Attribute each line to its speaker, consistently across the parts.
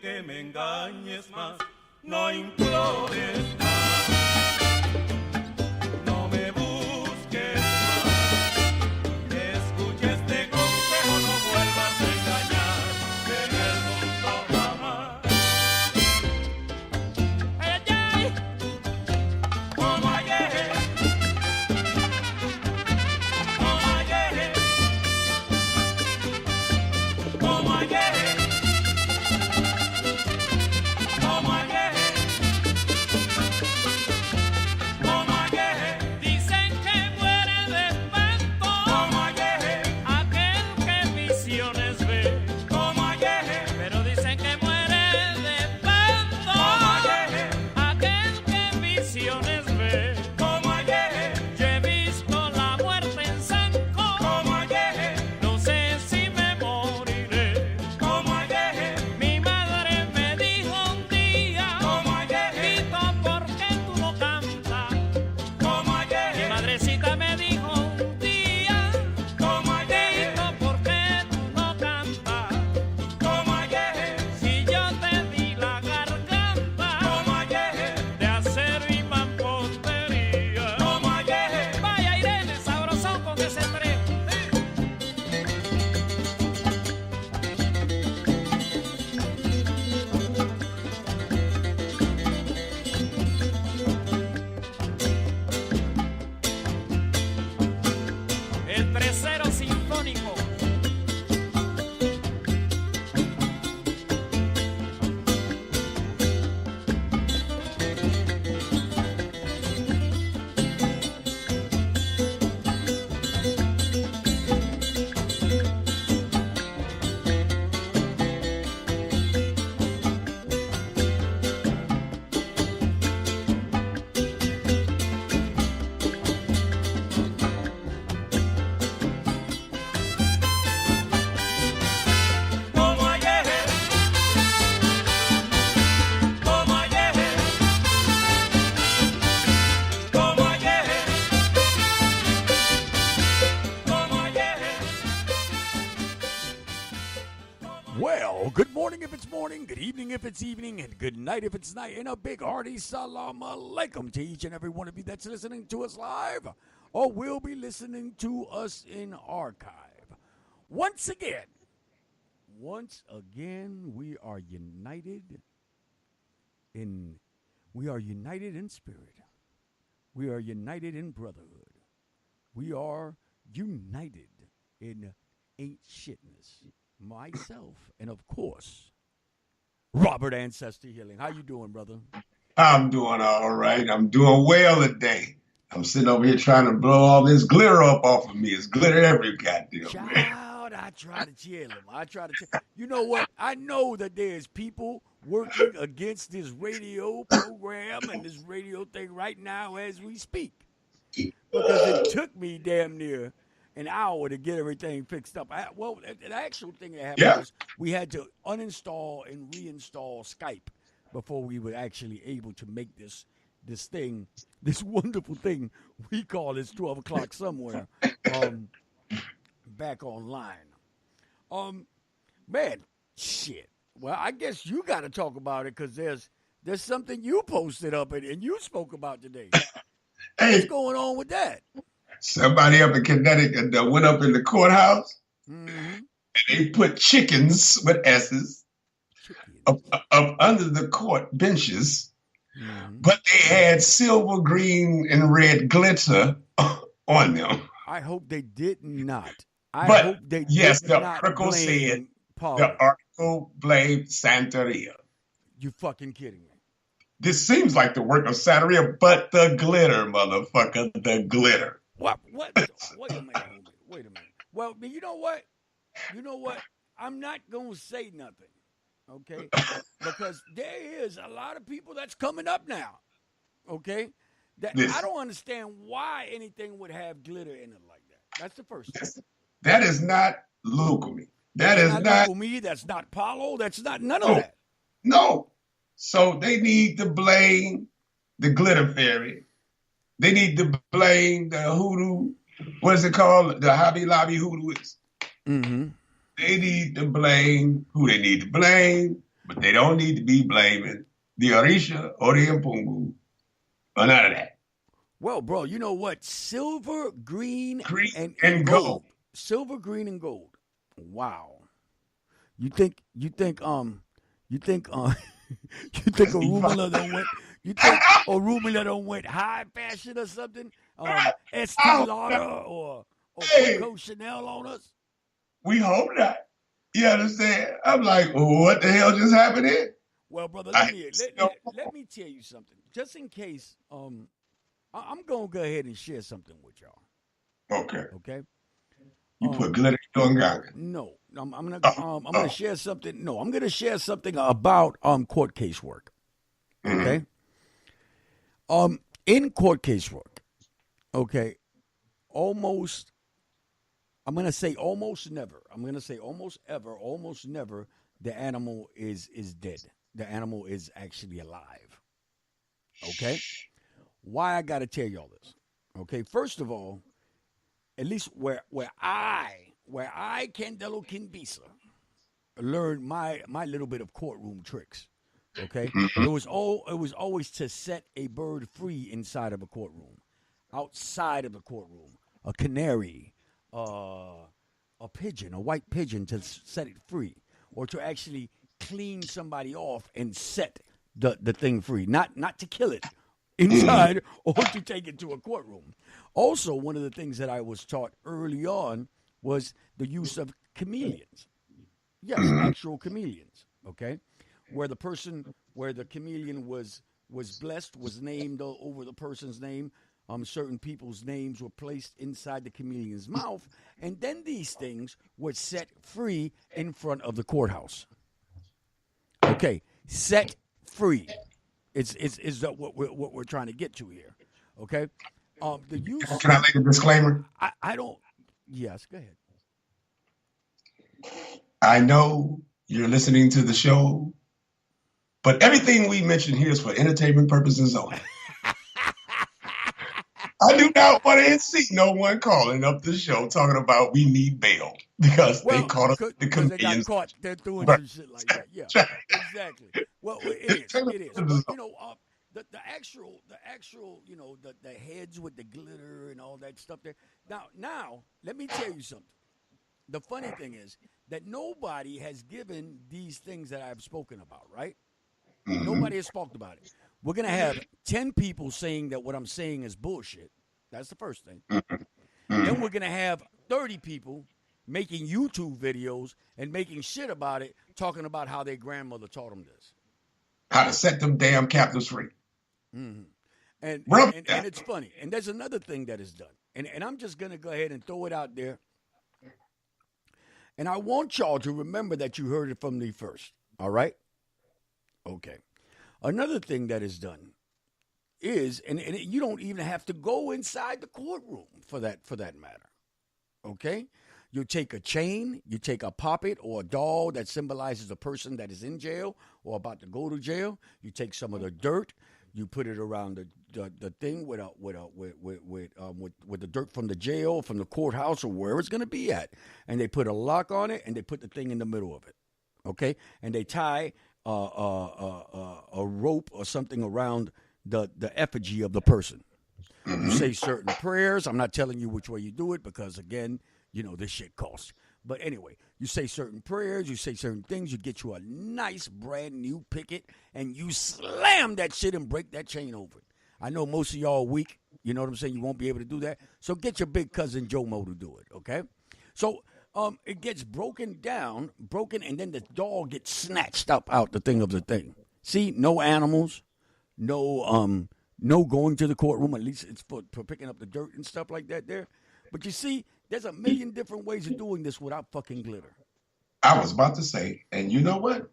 Speaker 1: Que me engañes más, no implores más, no me busques más, escucha este consejo, no vuelvas a engañar en el mundo jamás. Ay, ay, ay. Como ayer, como ayer, como ayer.
Speaker 2: Well, good morning if it's morning, good evening if it's evening, and good night if it's night, and a big hearty salam alaikum to each and every one of you that's listening to us live or will be listening to us in archive. Once again, we are united in spirit. We are united in brotherhood. We are united in ain't shitness. Myself and, of course, Robert Ancestor Healing. How you doing, brother?
Speaker 3: I'm doing all right. I'm doing well today. I'm sitting over here trying to blow all this glitter up off of me. It's glitter every goddamn
Speaker 2: Child, I try to chill him. You know what? I know that there's people working against this radio program and this radio thing right now as we speak. Because it took me damn near an hour to get everything fixed up. Well, the actual thing that happened
Speaker 3: Yeah.
Speaker 2: was we had to uninstall and reinstall Skype before we were actually able to make this thing, this wonderful thing we call this 12 o'clock somewhere, back online. Man, shit. Well, I guess you got to talk about it because there's something you posted up and you spoke about today.
Speaker 3: Hey,
Speaker 2: What's going on with that?
Speaker 3: somebody up in Connecticut that went up in the courthouse
Speaker 2: Mm-hmm.
Speaker 3: and they put chickens with S's up under the court benches, but they had silver, green, and red glitter on them.
Speaker 2: I hope they did not.
Speaker 3: But
Speaker 2: hope they
Speaker 3: yes,
Speaker 2: did
Speaker 3: the
Speaker 2: not
Speaker 3: article
Speaker 2: blame
Speaker 3: said
Speaker 2: Paulo.
Speaker 3: the article blamed Santeria.
Speaker 2: You fucking kidding me?
Speaker 3: This seems like the work of Santeria, but the glitter, motherfucker, the glitter.
Speaker 2: What? Wait a minute, homie. Wait a minute. Well, you know what? I'm not gonna say nothing, okay? Because there is a lot of people that's coming up now, okay? That I don't understand why anything would have glitter in it like that. That's the first thing.
Speaker 3: That is not Lucami. That's
Speaker 2: not Lucami. That's not Paulo. That's not none of that.
Speaker 3: No. So they need to blame the glitter fairy. They need to blame the hoodoo. What is it called? The Hobby Lobby hoodooists.
Speaker 2: Mm-hmm.
Speaker 3: They need to blame who they need to blame, but they don't need to be blaming the Orisha or the Mpungu or none of that.
Speaker 2: Well, bro, you know what? Silver, green, and gold. Silver, green, and gold. Wow. You think Arumala don't went? You think Arumala don't went high fashion or something? Estee Lauder or Coco Chanel on us?
Speaker 3: We hope not. You understand? I'm like, well, what the hell just happened here?
Speaker 2: Well, brother, let me tell you something. Just in case, I'm gonna go ahead and share something with y'all.
Speaker 3: Okay.
Speaker 2: Okay.
Speaker 3: You put glitter on Ganga.
Speaker 2: No, I'm gonna share something. No, I'm gonna share something about court case work. Okay. In court case work, okay, I'm gonna say almost never. I'm gonna say almost never. The animal is dead. The animal is actually alive. Okay. Why I gotta tell y'all this? Okay. First of all, at least where I Candelo Kimbisa learned my little bit of courtroom tricks. Okay, it was always to set a bird free inside of a courtroom, outside of the courtroom, a canary, a pigeon, a white pigeon, to set it free, or to actually clean somebody off and set the thing free, not to kill it inside or to take it to a courtroom. Also, one of the things that I was taught early on was the use of chameleons. Yes, actual chameleons. Okay, where the chameleon was blessed, was named over the person's name. Certain people's names were placed inside the chameleon's mouth, and then these things were set free in front of the courthouse. Okay, set free. It's what we're trying to get to here. Okay, the use.
Speaker 3: Can I make a disclaimer?
Speaker 2: I don't. Yes, go ahead.
Speaker 3: I know you're listening to the show, but everything we mention here is for entertainment purposes only. I do not want to see no one calling up the show talking about we need bail because they caught us the comedians.
Speaker 2: They got caught. They're doing some shit like that. Yeah, exactly. Well, it is. But, you know, the actual, you know, the heads with the glitter and all that stuff there. Now, let me tell you something. The funny thing is that nobody has given these things that I've spoken about, right? Mm-hmm. Nobody has spoken about it. We're going to have 10 people saying that what I'm saying is bullshit. That's the first thing. Mm-hmm. Then we're going to have 30 people making YouTube videos and making shit about it, talking about how their grandmother taught them this.
Speaker 3: How to set them damn captives free.
Speaker 2: Mm-hmm. And it's funny. And there's another thing that is done. And I'm just going to go ahead and throw it out there. And I want y'all to remember that you heard it from me first. All right? Okay. Another thing that is done is, and you don't even have to go inside the courtroom for that matter. Okay? You take a chain, you take a puppet or a doll that symbolizes a person that is in jail or about to go to jail. You take some of the dirt, you put it around the thing with the dirt from the jail, from the courthouse, or wherever it's going to be at, and they put a lock on it and they put the thing in the middle of it. Okay, and they tie a rope or something around the effigy of the person. You say certain prayers. I'm not telling you which way you do it because, again, this shit costs. But anyway, you say certain prayers, you say certain things, you get you a nice brand new picket, and you slam that shit and break that chain over. I know most of y'all are weak. You know what I'm saying? You won't be able to do that. So get your big cousin Jomo to do it, okay? So it gets broken, and then the doll gets snatched up out the thing of the thing. See, no animals, no going to the courtroom. At least it's for picking up the dirt and stuff like that there. But you see, there's a million different ways of doing this without fucking glitter.
Speaker 3: I was about to say, and you know what?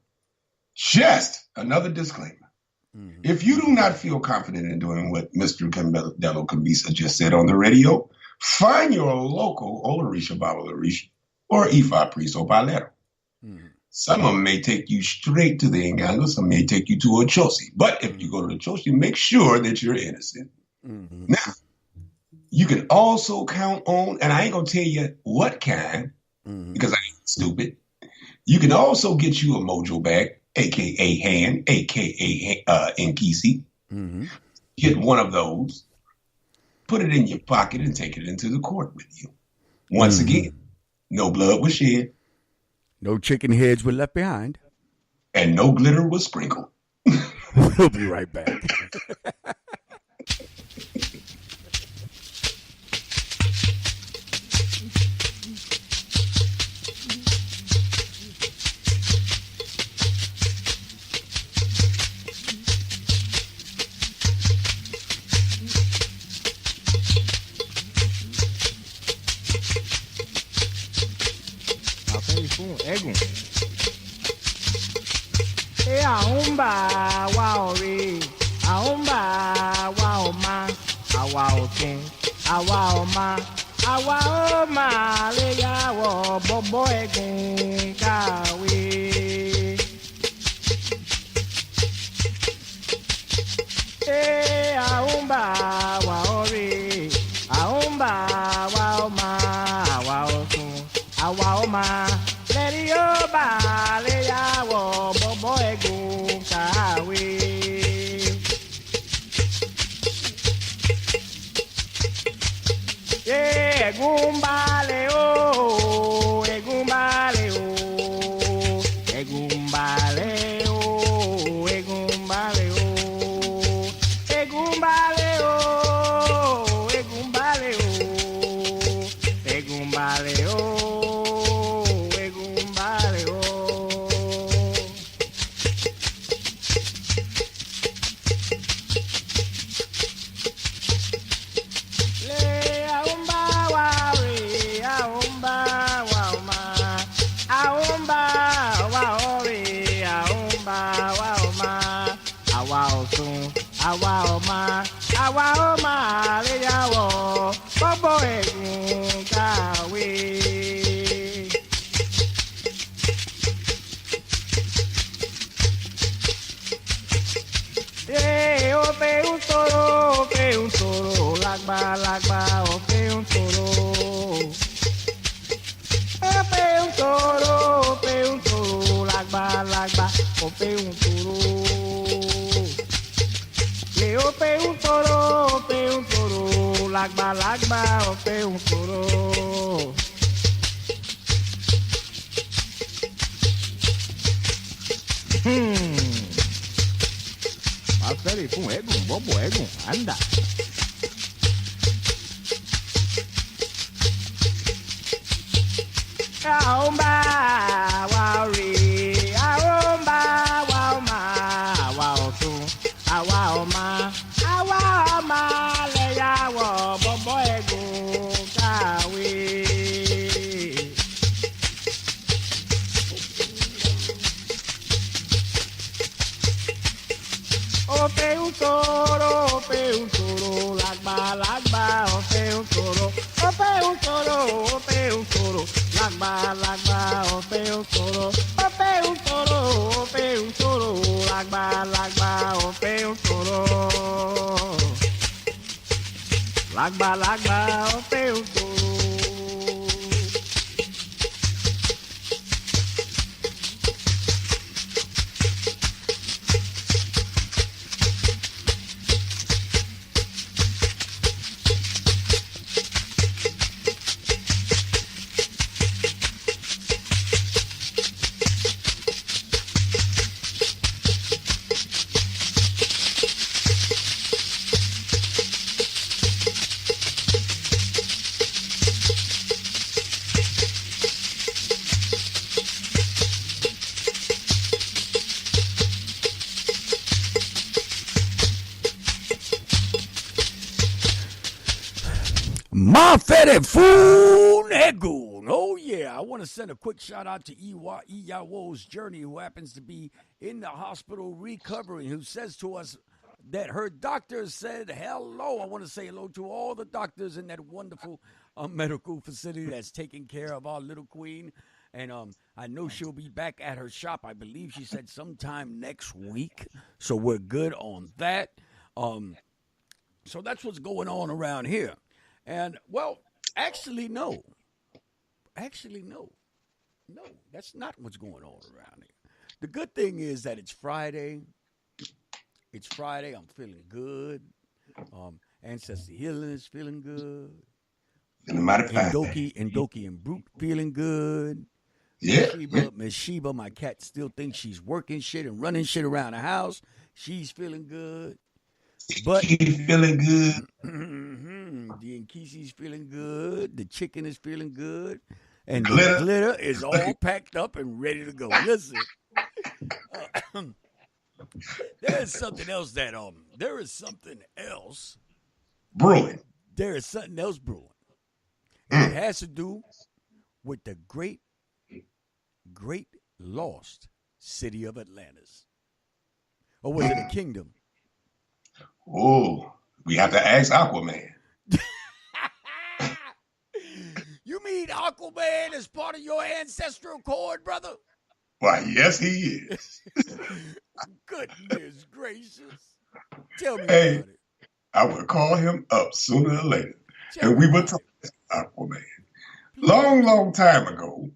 Speaker 3: Just another disclaimer. Mm-hmm. If you do not feel confident in doing what Mr. Candelo Kimbisa just said on the radio, find your local Olarisha Babalarisha or Ifa priest or Balero. Mm-hmm. Some of them may take you straight to the Nganga, some may take you to a Chosi. But if you go to the Chosi, make sure that you're innocent. Mm-hmm. Now, you can also count on, and I ain't going to tell you what kind, because I ain't stupid. You can also get you a mojo bag, a.k.a. hand, a.k.a. Nkisi. Mm-hmm. Get one of those, put it in your pocket, and take it into the court with you. Once again, no blood was shed.
Speaker 2: No chicken heads were left behind.
Speaker 3: And no glitter was sprinkled.
Speaker 2: We'll be right back.
Speaker 4: Egun. Aumba wa ore, aumba wa oma, awa otun, awa oma le yawo bobo egun kawe. Aumba wa ore, aumba wa oma, awa otun, awa oma. Egumbale o, egumbale o, egumbale o, egumbale o, egumbale o, egumbale o, egumbale o, egumbale o. Àwa ó máa lè yàwọ̀ gbogbo ẹ̀gùn kàwé. Òfé ń tòrò lágbàlagbà òfé ń tòrò. Òfé ń tòrò lágbàlagbà òfé ń tòrò. Òfé ń tòrò, lágbàlagbà òfé ń tòrò. Pásítẹ̀lì fún ẹ̀gùn, bọ́bọ̀ ẹ̀gùn, àǹdà. Àwọn bá wa rè é, àwọn bá wa máa, àwa ọ̀tún, àwa ọ̀ma. Lẹ́yàwó bọ́bọ́ ẹ̀gùn kàwé. Òfé ń tòrò, lágbàlagbà òfé ń tòrò, òfé ń tòrò, òfé toro, ope un toro, lagba, ope un toro. Lagba, ope un toro.
Speaker 2: Mafere Funegun. Oh, yeah. I want to send a quick shout out to Iyawo's Journey, who happens to be in the hospital recovering, who says to us that her doctor said hello. I want to say hello to all the doctors in that wonderful medical facility that's taking care of our little queen. And I know she'll be back at her shop. I believe she said sometime next week. So we're good on that. So that's what's going on around here. And, well, actually, no. No, that's not what's going on around here. The good thing is that it's Friday. I'm feeling good. Ancestor Healing is feeling good. And Doki and Brute feeling good.
Speaker 3: Yeah.
Speaker 2: Miss Sheba, my cat, still thinks she's working shit and running shit around the house. She's feeling good. But
Speaker 3: He's feeling good.
Speaker 2: The Nkisi's feeling good. The chicken is feeling good. And the glitter is all packed up and ready to go. Listen. There is something else
Speaker 3: Brewing.
Speaker 2: There is something else brewing. And it has to do with the great lost city of Atlantis. Or was it a kingdom?
Speaker 3: Oh, we have to ask Aquaman.
Speaker 2: You mean Aquaman is part of your ancestral cord, brother?
Speaker 3: Why, yes, he is.
Speaker 2: Goodness gracious. Tell me
Speaker 3: Hey,
Speaker 2: about it.
Speaker 3: I will call him up sooner or later,
Speaker 2: Tell
Speaker 3: and
Speaker 2: me
Speaker 3: we will
Speaker 2: about
Speaker 3: talk
Speaker 2: it.
Speaker 3: about Aquaman. Long time ago,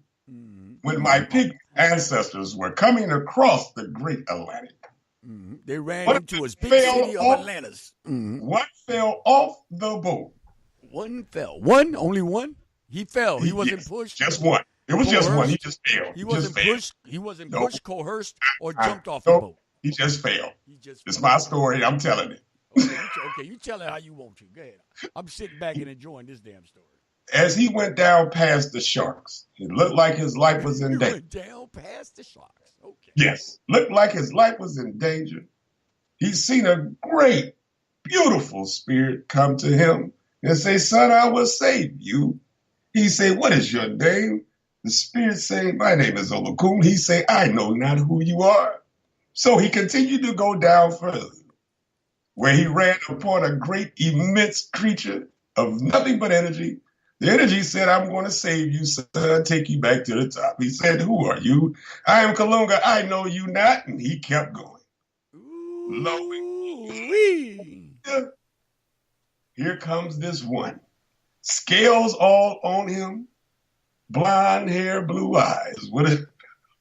Speaker 3: when my pig ancestors were coming across the great Atlantic,
Speaker 2: They ran
Speaker 3: What
Speaker 2: into a big
Speaker 3: fell
Speaker 2: city of
Speaker 3: off?
Speaker 2: Atlantis.
Speaker 3: one fell off the boat.
Speaker 2: One fell. One? Only one? He fell. He wasn't
Speaker 3: Yes,
Speaker 2: pushed.
Speaker 3: Just one. It was just one. He
Speaker 2: Coerced?
Speaker 3: just fell.
Speaker 2: He wasn't pushed. He wasn't
Speaker 3: Nope.
Speaker 2: pushed, coerced, or jumped off the
Speaker 3: Nope.
Speaker 2: boat.
Speaker 3: He just fell.
Speaker 2: He just
Speaker 3: It's
Speaker 2: fell.
Speaker 3: my story. I'm telling it.
Speaker 2: Okay, you tell it how you want to. Go ahead. I'm sitting back and enjoying this damn story.
Speaker 3: As he went down past the sharks, it looked like his life was in
Speaker 2: You
Speaker 3: danger.
Speaker 2: went down past the sharks. Okay.
Speaker 3: Yes, looked like his life was in danger. He's seen a great, beautiful spirit come to him and say, "Son, I will save you." He said, "What is your name?" The spirit said, "My name is Olokun." He said, "I know not who you are." So he continued to go down further, where he ran upon a great, immense creature of nothing but energy. The energy said, "I'm going to save you, son, take you back to the top." He said, "Who are you?" "I am Kalunga. I know you not." And he kept going.
Speaker 2: Ooh-wee.
Speaker 3: Here comes this one. Scales all on him, blonde hair, blue eyes, with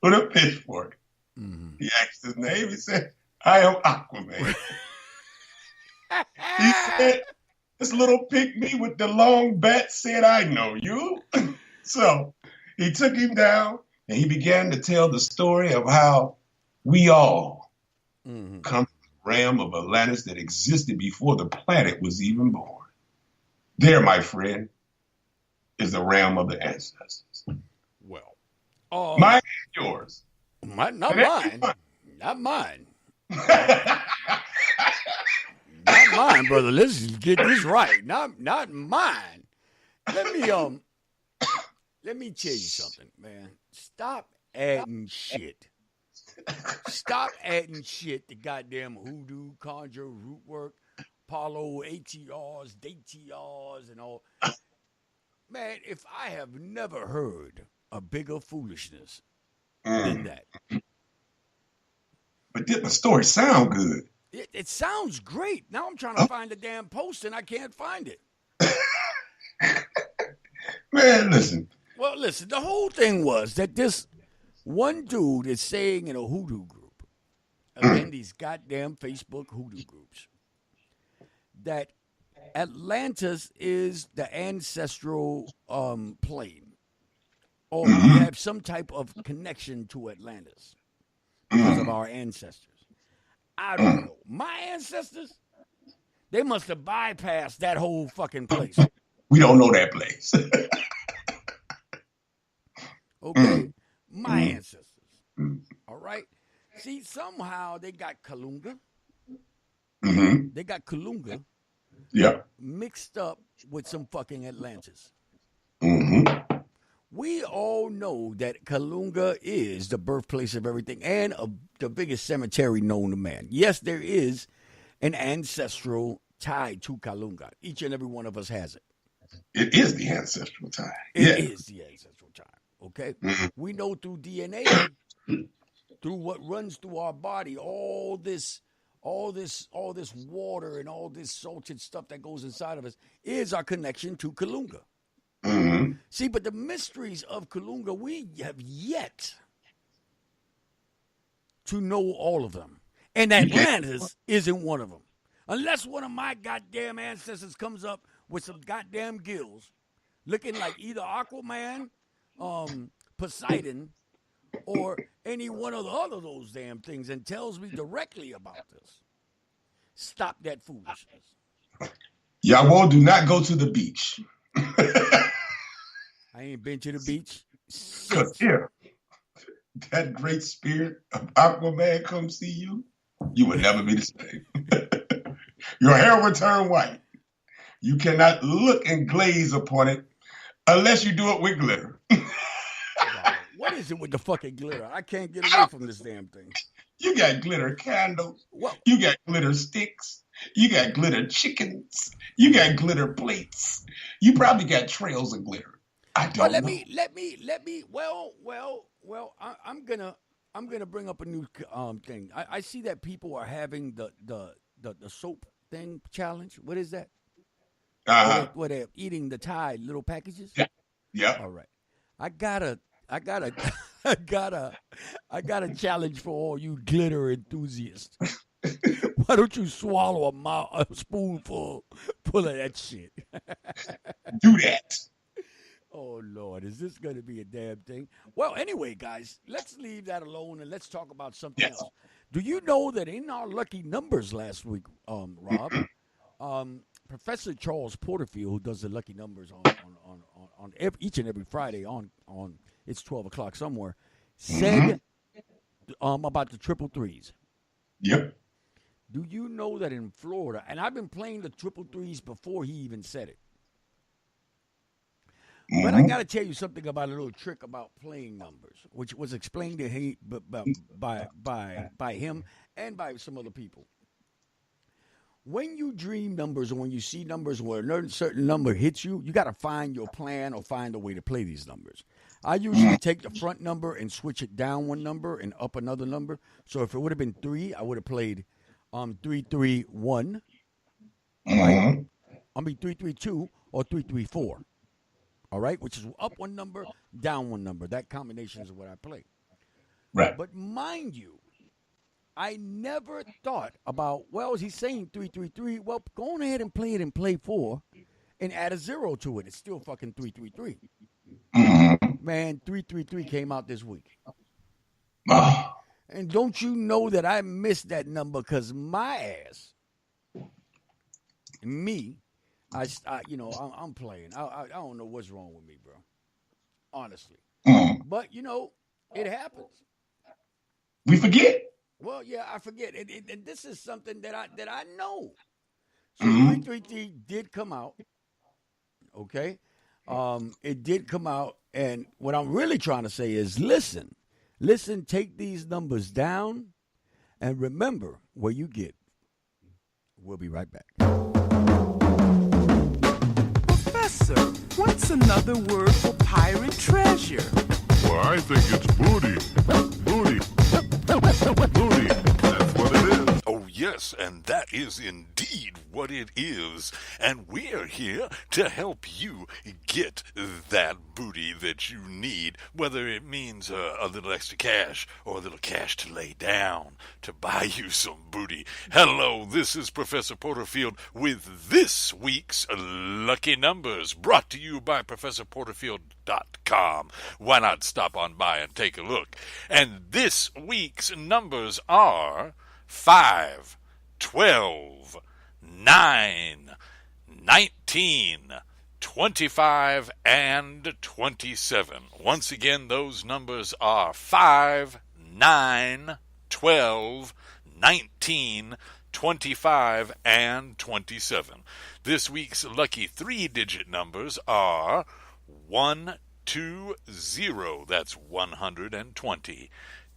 Speaker 3: a pitchfork. He asked his name. He said, "I am Aquaman." He said, "This little pygmy with the long bat said, I know you." So he took him down and he began to tell the story of how we all come from the realm of Atlantis that existed before the planet was even born. There, my friend, is the realm of the ancestors.
Speaker 2: Well,
Speaker 3: Mine and yours.
Speaker 2: not
Speaker 3: And
Speaker 2: mine.
Speaker 3: everyone.
Speaker 2: Not mine. Not mine, brother. Let's get this right. Not mine. Let me tell you something, man. Stop adding shit. Stop adding shit to goddamn hoodoo, conjure, root work, Apollo, ATRs, DTRs, and all. Man, if I have never heard a bigger foolishness than that.
Speaker 3: But did the story sound good?
Speaker 2: It sounds great. Now I'm trying to find the damn post and I can't find it.
Speaker 3: Man, listen.
Speaker 2: Well, listen, the whole thing was that this one dude is saying in a hoodoo group, again, these goddamn Facebook hoodoo groups, that Atlantis is the ancestral plane, or we have some type of connection to Atlantis because of our ancestors. I don't know. My ancestors, they must have bypassed that whole fucking place.
Speaker 3: We don't know that place.
Speaker 2: Okay? My ancestors. All right? See, somehow they got Kalunga. They got Kalunga
Speaker 3: Yeah.
Speaker 2: mixed up with some fucking Atlantis.
Speaker 3: Mm-hmm.
Speaker 2: We all know that Kalunga is the birthplace of everything and the biggest cemetery known to man. Yes, there is an ancestral tie to Kalunga. Each and every one of us has it.
Speaker 3: It is the ancestral time.
Speaker 2: It is the ancestral time. Okay? We know through DNA, through what runs through our body, all this water and all this salted stuff that goes inside of us is our connection to Kalunga. See, but the mysteries of Kalunga, we have yet to know all of them. And Atlantis isn't one of them. Unless one of my goddamn ancestors comes up with some goddamn gills, looking like either Aquaman, Poseidon, or any one of the other of those damn things and tells me directly about this. Stop that foolishness.
Speaker 3: Y'all do not go to the beach.
Speaker 2: I ain't been to the beach.
Speaker 3: Because if that great spirit of Aquaman comes see you, you will never be the same. Your hair will turn white. You cannot look and glaze upon it unless you do it with glitter.
Speaker 2: What is it with the fucking glitter? I can't get away from this damn thing.
Speaker 3: You got glitter candles.
Speaker 2: What?
Speaker 3: You got glitter sticks. You got glitter chickens. You got glitter plates. You probably got trails of glitter. I don't know. I'm gonna bring up a new thing. I see that people are having the soap thing challenge. What is that? Where they're eating the Tide little packages. Yeah.
Speaker 2: All right. I got a challenge for all you glitter enthusiasts. Why don't you swallow a spoonful full of that shit?
Speaker 3: Do that.
Speaker 2: Oh, Lord, is this going to be a damn thing? Well, anyway, guys, let's leave that alone and let's talk about something else. Do you know that in our lucky numbers last week, Rob, Professor Charles Porterfield, who does the lucky numbers on each and every Friday on it's 12 o'clock somewhere, said about the triple threes.
Speaker 3: Yep.
Speaker 2: Do you know that in Florida, and I've been playing the triple threes before he even said it, but I got to tell you something about a little trick about playing numbers, which was explained to him by him and by some other people. When you dream numbers or when you see numbers where a certain number hits you, you got to find your plan or find a way to play these numbers. I usually take the front number and switch it down one number and up another number. So if it would have been 3, I would have played 3-3-1. Right? 3-3-2 or 3-3-4. All right, which is up one number, down one number. That combination is what I play.
Speaker 3: Right.
Speaker 2: But mind you, I never thought about, well, he's saying 3-3-3. Well, go on ahead and play it and play 4 and add a 0 to it. It's still fucking 3-3-3. Man, 3-3-3 came out this week. And don't you know that I missed that number because my ass, me, I'm playing. I don't know what's wrong with me, bro. Honestly. But, it happens.
Speaker 3: We forget.
Speaker 2: Well, yeah, I forget. And this is something that I know. So 333 did come out. Okay? It did come out. And what I'm really trying to say is listen, take these numbers down, and remember where you get. We'll be right back.
Speaker 5: Professor, what's another word for pirate treasure? Well, I think it's booty. Booty. Booty. That's what it is.
Speaker 6: Oh, yes, and that is indeed what it is. And we're here to help you get that booty that you need, whether it means a little extra cash or a little cash to lay down to buy you some booty. Hello, this is Professor Porterfield with this week's Lucky Numbers, brought to you by ProfessorPorterfield.com. Why not stop on by and take a look? And this week's numbers are 5, 12, 9, 19, 25, and 27. Once again, those numbers are 5, 9, 12, 19, 25, and 27. This week's lucky three-digit numbers are 120, that's 120,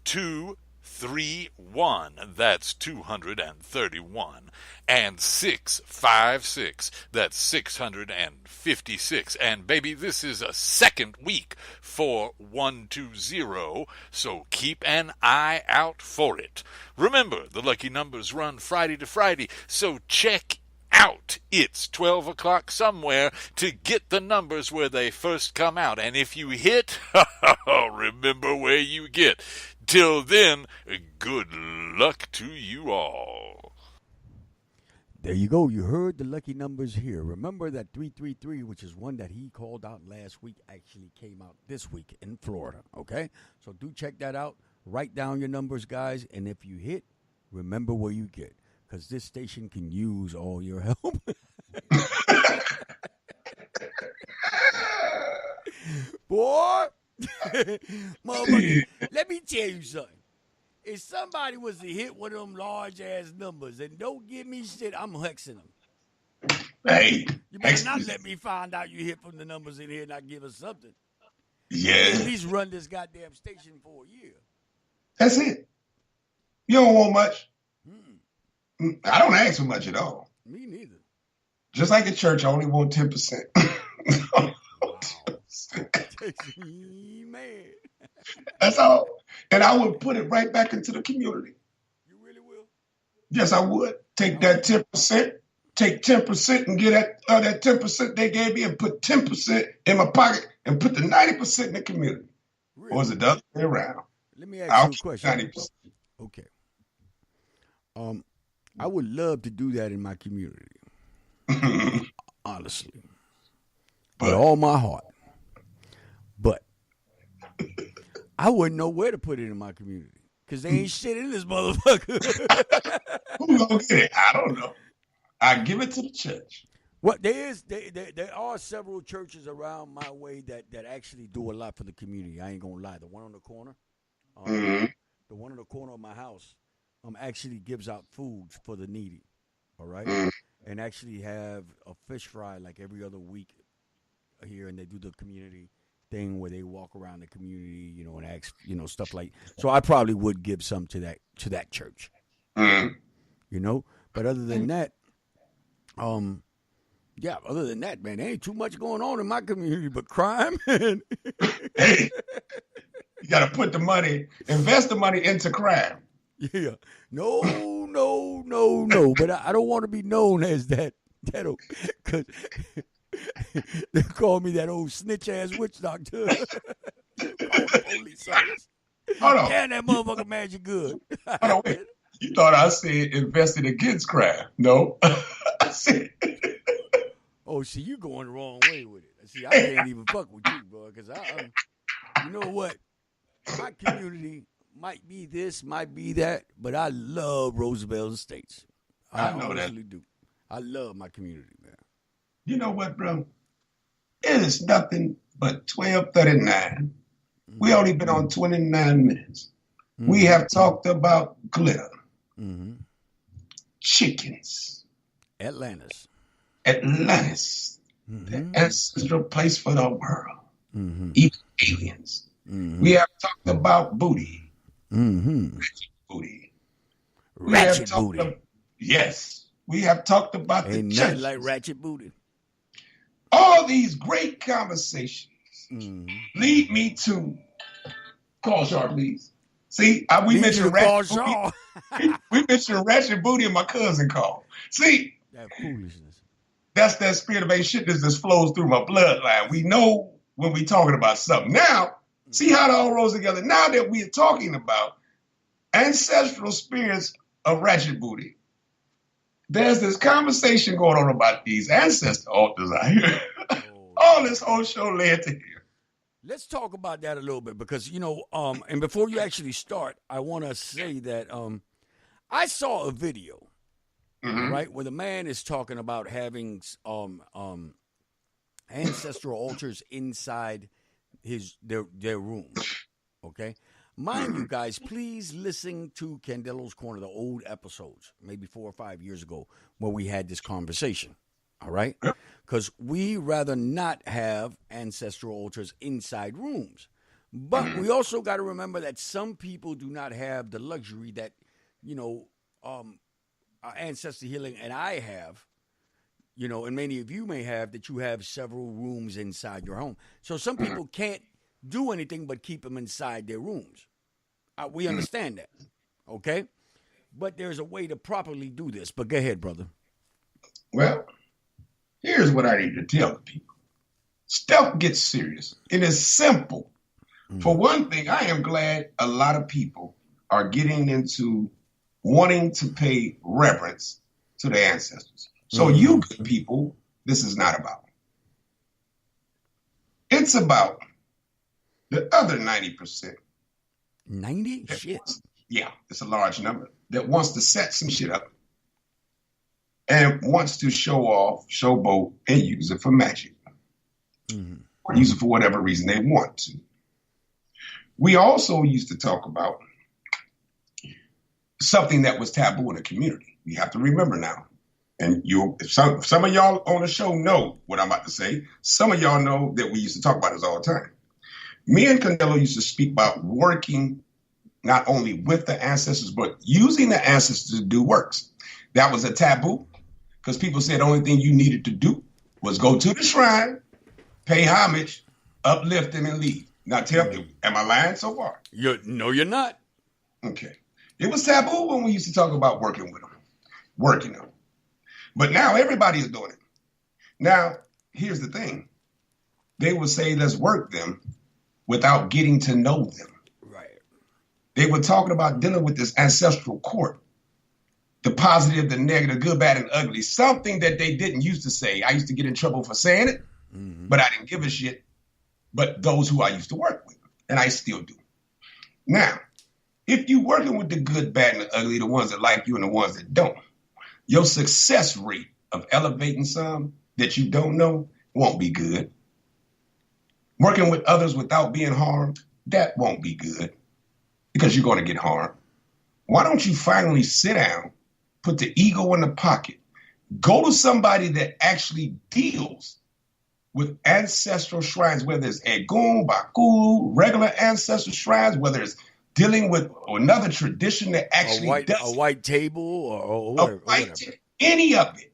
Speaker 6: 231, that's 231, and 656, that's 656. And baby, this is a second week for 120, so keep an eye out for it. Remember, the lucky numbers run Friday to Friday, so check out. It's 12 o'clock somewhere to get the numbers where they first come out. And if you hit, remember where you get. Till then, good luck to you all.
Speaker 2: There you go. You heard the lucky numbers here. Remember that 333, which is one that he called out last week, actually came out this week in Florida. Okay? So do check that out. Write down your numbers, guys. And if you hit, remember where you get. Because this station can use all your help. Boy, motherfucker, let me tell you something. If somebody was to hit one of them large-ass numbers and don't give me shit, I'm hexing them.
Speaker 3: Hey.
Speaker 2: You better not let me find out you hit from the numbers in here and not give us something.
Speaker 3: Yeah.
Speaker 2: At least run this goddamn station for a year.
Speaker 3: That's it. You don't want much. I don't ask for much at all.
Speaker 2: Me neither.
Speaker 3: Just like at church, I only want 10%.
Speaker 2: Man.
Speaker 3: That's all. And I would put it right back into the community.
Speaker 2: You really will?
Speaker 3: Yes, I would. Take that 10%, take 10% and get that 10% they gave me and put 10% in my pocket and put the 90% in the community. Really? Or is it the other way around?
Speaker 2: Let me ask you a question.
Speaker 3: 90%.
Speaker 2: Okay. I would love to do that in my community. Honestly. With all my heart. But I wouldn't know where to put it in my community. Because there ain't shit in this motherfucker.
Speaker 3: Who's going to get it? I don't know. I give it to the church.
Speaker 2: Well, there are several churches around my way that actually do a lot for the community. I ain't going to lie. The one on the corner. The one on the corner of my house. Actually gives out foods for the needy, all right? And actually have a fish fry like every other week here, and they do the community thing where they walk around the community, and ask, stuff like. So I probably would give some to that church, But other than that, other than that, man, there ain't too much going on in my community but crime. Hey,
Speaker 3: you got to invest the money into crime.
Speaker 2: Yeah. No. But I don't want to be known as that. Because they call me that old snitch-ass witch doctor. Police officer.
Speaker 3: Hold on.
Speaker 2: Damn, that motherfucker magic good.
Speaker 3: Hold on, wait. You thought I said invested against crime. No. I said...
Speaker 2: Oh, see, you going the wrong way with it. See, I can't even fuck with you, bro, because you know what? My community... might be this, might be that, but I love Roosevelt Estates. I know that. Do. I love my community, man.
Speaker 3: You know what, bro? It is nothing but 12:39. We only been on 29 minutes. We have talked about glitter, chickens,
Speaker 2: Atlantis,
Speaker 3: the ancestral place for the world, even aliens. We have talked about booty. Ratchet booty. Yes. We have talked about
Speaker 2: ain't
Speaker 3: the
Speaker 2: nothing
Speaker 3: church.
Speaker 2: like ratchet booty.
Speaker 3: All these great conversations lead me to Call Shaw, please. See, we
Speaker 2: Need you
Speaker 3: mentioned
Speaker 2: to call
Speaker 3: Ratchet Booty.
Speaker 2: Shaw.
Speaker 3: We mentioned Ratchet Booty and my cousin called. See,
Speaker 2: That foolishness.
Speaker 3: that's that spirit of ain't shit that flows through my bloodline. We know when we talking about something. Now, see how it all rolls together. Now that we are talking about ancestral spirits of Ratchet Booty, there's this conversation going on about these ancestor altars out here. All this whole show led to here.
Speaker 2: Let's talk about that a little bit because and before you actually start, I want to say that I saw a video, right, where the man is talking about having ancestral altars inside their room. Okay, mind you guys, please listen to Candelo's Corner, the old episodes, maybe 4 or 5 years ago, where we had this conversation. All right, because we rather not have ancestral altars inside rooms, but we also got to remember that some people do not have the luxury that ancestor healing and I have, and many of you may have, that you have several rooms inside your home. So some people can't do anything but keep them inside their rooms. We understand that, okay? But there's a way to properly do this. But go ahead, brother.
Speaker 3: Well, here's what I need to tell the people. Stuff gets serious. It is simple. For one thing, I am glad a lot of people are getting into wanting to pay reverence to their ancestors. So you good people, this is not about. It's about the other 90%.
Speaker 2: 90? Shit.
Speaker 3: Yeah, it's a large number that wants to set some shit up and wants to show off, showboat, and use it for magic. Or use it for whatever reason they want to. We also used to talk about something that was taboo in the community. You have to remember now. And some of y'all on the show know what I'm about to say. Some of y'all know that we used to talk about this all the time. Me and Candelo used to speak about working not only with the ancestors, but using the ancestors to do works. That was a taboo because people said the only thing you needed to do was go to the shrine, pay homage, uplift them, and leave. Now tell me, am I lying so far?
Speaker 2: No, you're not.
Speaker 3: Okay. It was taboo when we used to talk about working with them, working them. But now everybody is doing it. Now, here's the thing. They would say, let's work them without getting to know them.
Speaker 2: Right.
Speaker 3: They were talking about dealing with this ancestral court. The positive, the negative, good, bad, and ugly. Something that they didn't used to say. I used to get in trouble for saying it, but I didn't give a shit. But those who I used to work with, and I still do. Now, if you're working with the good, bad, and the ugly, the ones that like you and the ones that don't, your success rate of elevating some that you don't know won't be good. Working with others without being harmed, that won't be good because you're going to get harmed. Why don't you finally sit down, put the ego in the pocket, go to somebody that actually deals with ancestral shrines, whether it's Egun, Bakulu, regular ancestral shrines, whether it's dealing with another tradition that actually does
Speaker 2: a white table or whatever.
Speaker 3: Any of it.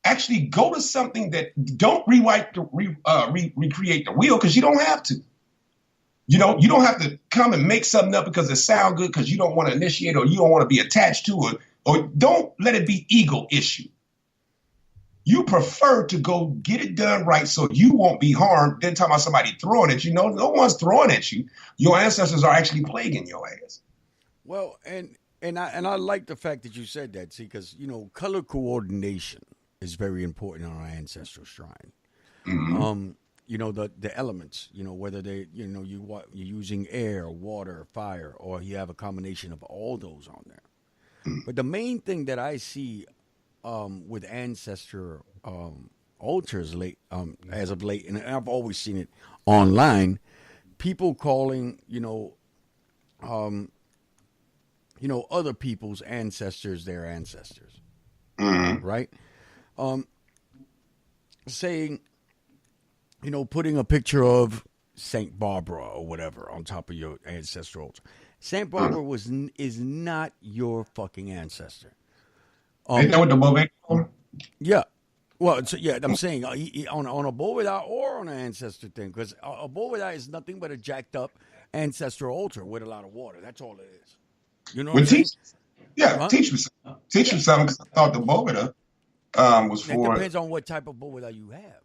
Speaker 3: Actually go to something that don't recreate the wheel because you don't have to. You don't have to come and make something up because it sounds good because you don't want to initiate or you don't want to be attached to it, or don't let it be ego issue. You prefer to go get it done right so you won't be harmed than talking about somebody throwing at you. No one's throwing at you. Your ancestors are actually plaguing your ass.
Speaker 2: Well, and I like the fact that you said that, see, because, color coordination is very important on our ancestral shrine. The elements, whether they, you're using air, water, fire, or you have a combination of all those on there. But the main thing that I see with ancestor altars as of late, and I've always seen it online, people calling, other people's ancestors their ancestors, right? Saying, putting a picture of Saint Barbara or whatever on top of your ancestral altar. Saint Barbara is not your fucking ancestor.
Speaker 3: Ain't that what the movie?
Speaker 2: Yeah. Well, I'm saying on a Bovida or on an ancestor thing, because a Bovida is nothing but a jacked up ancestral altar with a lot of water. That's all it is. You know
Speaker 3: Well,
Speaker 2: what I'm saying?
Speaker 3: yeah, teach me something. Teach me something because I thought the Bovida was
Speaker 2: It
Speaker 3: for.
Speaker 2: depends on what type of bovida you have.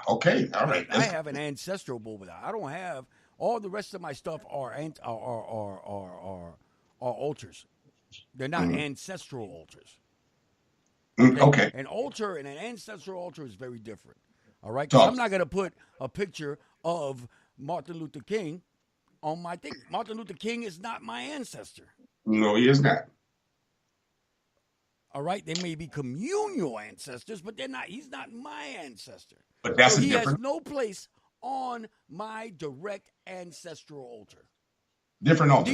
Speaker 3: Okay, all right.
Speaker 2: I have an ancestral bovida. I don't have all the rest of my stuff are altars. They're not ancestral altars.
Speaker 3: Okay.
Speaker 2: An altar and an ancestral altar is very different. All right, because I'm not going to put a picture of Martin Luther King on my thing. Martin Luther King is not my ancestor.
Speaker 3: No, he is not.
Speaker 2: All right, they may be communal ancestors, but they're not. He's not my ancestor.
Speaker 3: But that's
Speaker 2: so
Speaker 3: a
Speaker 2: he
Speaker 3: different.
Speaker 2: has no place on my direct ancestral altar.
Speaker 3: Different altar.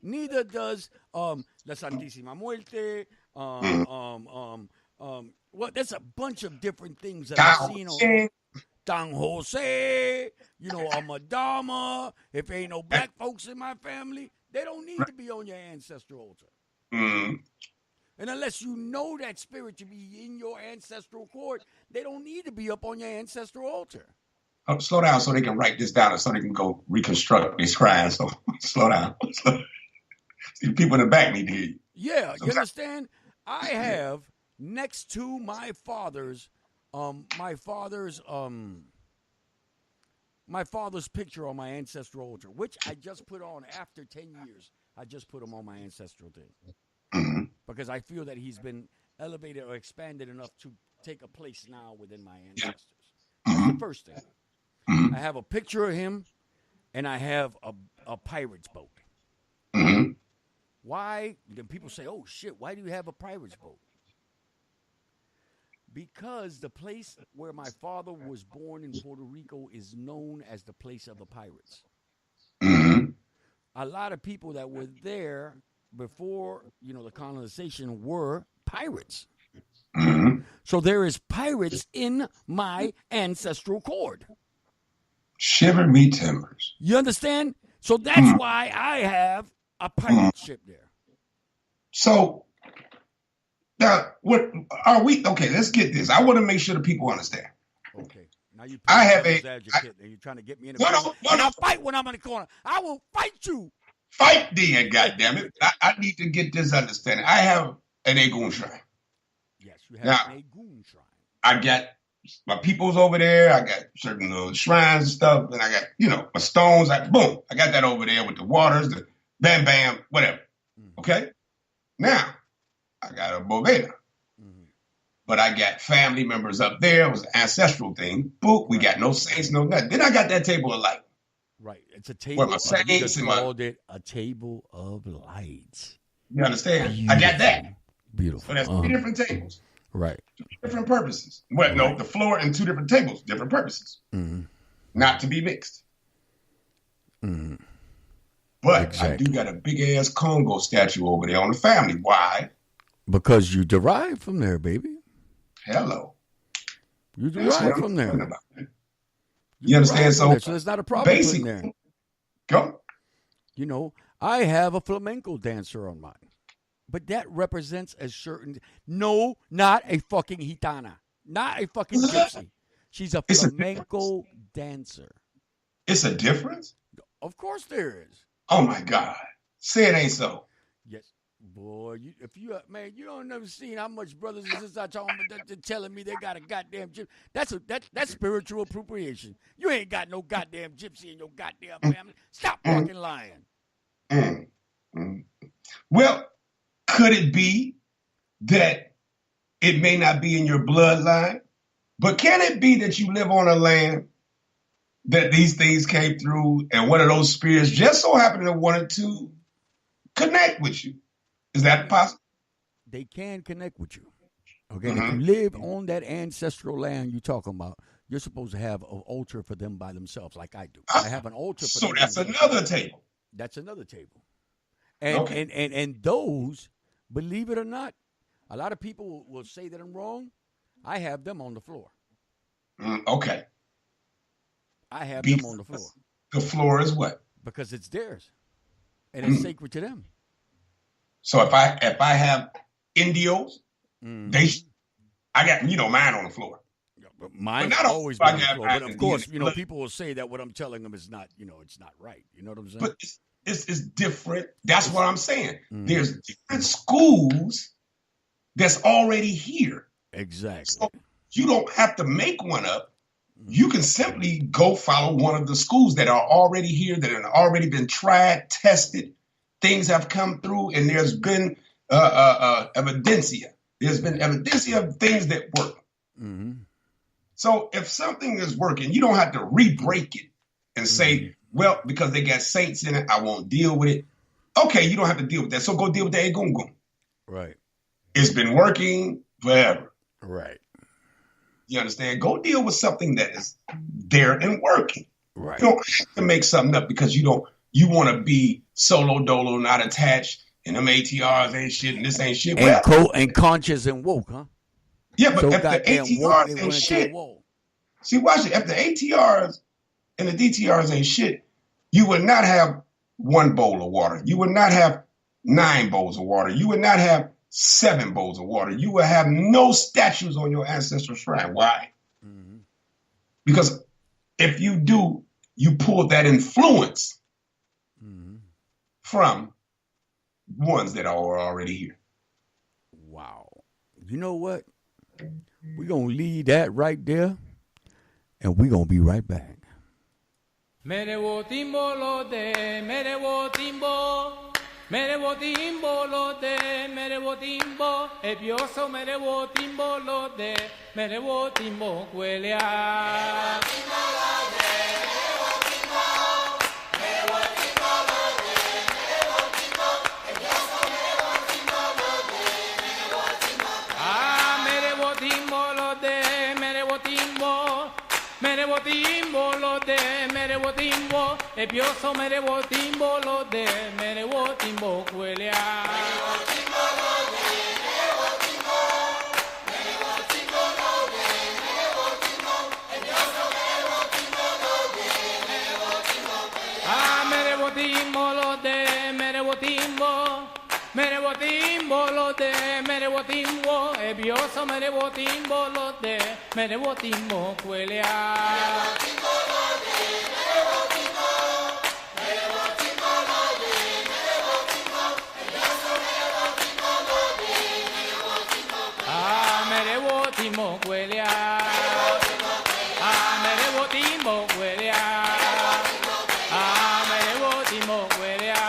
Speaker 2: Neither does La Santísima Muerte. Well, there's a bunch of different things that I've seen on Don Jose, a Madama. If ain't no black folks in my family, they don't need to be on your ancestral altar. And unless you know that spirit to be in your ancestral cord, they don't need to be up on your ancestral altar.
Speaker 3: Oh, slow down so they can write this down and so they can go reconstruct this crime. So slow down. See, the people in the back need to hear you.
Speaker 2: Yeah, you understand? I have next to my father's picture on my ancestral altar, which I just put on after 10 years. I just put him on my ancestral thing because I feel that he's been elevated or expanded enough to take a place now within my ancestors. That's the first thing. I have a picture of him, and I have a pirate's boat. Why? Then people say, oh, shit, why do you have a pirate's boat? Because the place where my father was born in Puerto Rico is known as the place of the pirates. A lot of people that were there before, the colonization were pirates. So there is pirates in my ancestral cord.
Speaker 3: Shiver me timbers.
Speaker 2: You understand? So that's why I have a pirate ship there.
Speaker 3: So now, what are we? Okay, let's get this. I want to make sure the people understand.
Speaker 2: Okay. Now you
Speaker 3: I have
Speaker 2: and you're trying to get me in the corner. And I fight when I'm in the corner. I will fight you.
Speaker 3: Fight then, goddammit. I need to get this understanding. I have an Egun shrine.
Speaker 2: Yes, you have an Egun shrine.
Speaker 3: I got my peoples over there. I got certain little shrines and stuff. And I got, my stones. I got that over there with the waters, the bam, bam, whatever. Okay? Now, I got a Boveda. But I got family members up there. It was an ancestral thing. Boop, we got no saints, no nothing. Then I got that table of light.
Speaker 2: Right. It's a table.
Speaker 3: Where my saints and
Speaker 2: called it a table of lights.
Speaker 3: You understand?
Speaker 2: Beautiful.
Speaker 3: I got that.
Speaker 2: Beautiful.
Speaker 3: So that's 3 different tables.
Speaker 2: Right.
Speaker 3: 2 different purposes. Well, no, the floor and 2 different tables, different purposes. Not to be mixed. But exactly. I do got a big ass Congo statue over there on the family. Why?
Speaker 2: Because you derive from there, baby.
Speaker 3: Hello.
Speaker 2: You derive from there.
Speaker 3: You understand? So
Speaker 2: there's not a problem in there.
Speaker 3: Go.
Speaker 2: I have a flamenco dancer on mine. But that represents a certain... No, not a fucking gitana. Not a fucking gypsy. She's a flamenco dancer.
Speaker 3: It's a difference?
Speaker 2: Of course there is.
Speaker 3: Oh, my God. Say it ain't so.
Speaker 2: Yes. Boy, man, you don't never seen how much brothers and sisters are talking about that, telling me they got a goddamn gypsy. That's spiritual appropriation. You ain't got no goddamn gypsy in your goddamn family. Stop fucking lying.
Speaker 3: Well, could it be that it may not be in your bloodline, but can it be that you live on a land that these things came through and one of those spirits just so happened to wanted to connect with you? Is that possible?
Speaker 2: They can connect with you. Okay, if you live on that ancestral land you're talking about, you're supposed to have an altar for them by themselves, like I do. I have an altar for them.
Speaker 3: So that's another table.
Speaker 2: That's another table. And those, believe it or not, a lot of people will say that I'm wrong. I have them on the floor.
Speaker 3: Okay.
Speaker 2: I have them on the floor.
Speaker 3: The floor is what?
Speaker 2: Because it's theirs. And it's sacred to them.
Speaker 3: So if I have Indios, I got mine on the floor.
Speaker 2: Mine's
Speaker 3: not all
Speaker 2: always
Speaker 3: I
Speaker 2: been the
Speaker 3: got
Speaker 2: flow.
Speaker 3: mine
Speaker 2: But of
Speaker 3: in
Speaker 2: course,
Speaker 3: DNA.
Speaker 2: people will say that what I'm telling them is not, it's not right. You know what I'm saying?
Speaker 3: But it's different. That's what I'm saying.
Speaker 2: Mhm.
Speaker 3: There's different schools that's already here.
Speaker 2: Exactly.
Speaker 3: So you don't have to make one up. You can simply go follow one of the schools that are already here, that have already been tried, tested. Things have come through, and there's been evidencia. There's been evidencia of things that work.
Speaker 2: Mm-hmm.
Speaker 3: So if something is working, you don't have to re-break it and say, well, because they got saints in it, I won't deal with it. Okay, you don't have to deal with that. So go deal with the egungun.
Speaker 2: Right.
Speaker 3: It's been working forever.
Speaker 2: Right.
Speaker 3: You understand? Go deal with something that is there and working.
Speaker 2: Right.
Speaker 3: You don't have to make something up because you want to be solo dolo, not attached, and them ATRs ain't shit, and this ain't shit.
Speaker 2: And conscious and woke, huh?
Speaker 3: Yeah, but
Speaker 2: So
Speaker 3: if the
Speaker 2: goddamn woke,
Speaker 3: ATRs
Speaker 2: they
Speaker 3: ain't
Speaker 2: went into
Speaker 3: shit,
Speaker 2: the wall.
Speaker 3: see, watch it. If the ATRs and the DTRs ain't shit, you would not have one bowl of water. You would not have 9 bowls of water. You would not have 7 bowls of water. You would have no statues on your ancestral shrine. Why?
Speaker 2: Mm-hmm.
Speaker 3: Because if you do, you pull that influence from ones that are already here.
Speaker 2: Wow. You know what? We're going to leave that right there, and we're going to be right back.
Speaker 1: Merewo timbo lo de, merewo timbo, merewo timbo lo de, merewo timbo, ebioso merewo timbo lo de, merewo timbo cuelea. Merewotimbo lo de, merewotimbo, ebioso merewotimbo lo de, merewotimbo cuelea. Merewotimbo lo de, merewotimbo, merewotimbo lo de, merewotimbo, ebioso merewotimbo lo de, merewotimbo cuelea. Ah, merewotimbo lo de, merewotimbo. Merewotimbo lo de, merewotimbo, ebioso merewotimbo lo de, merewotimbo cuelea. Merewotimbo lo de, merewotimbo, merewotimbo lo de, merewotimbo, ebioso merewotimbo lo de, merewotimbo cuelea. Ah, merewotimbo cuelea. Ah, merewotimbo cuelea. Ah, merewotimbo cuelea.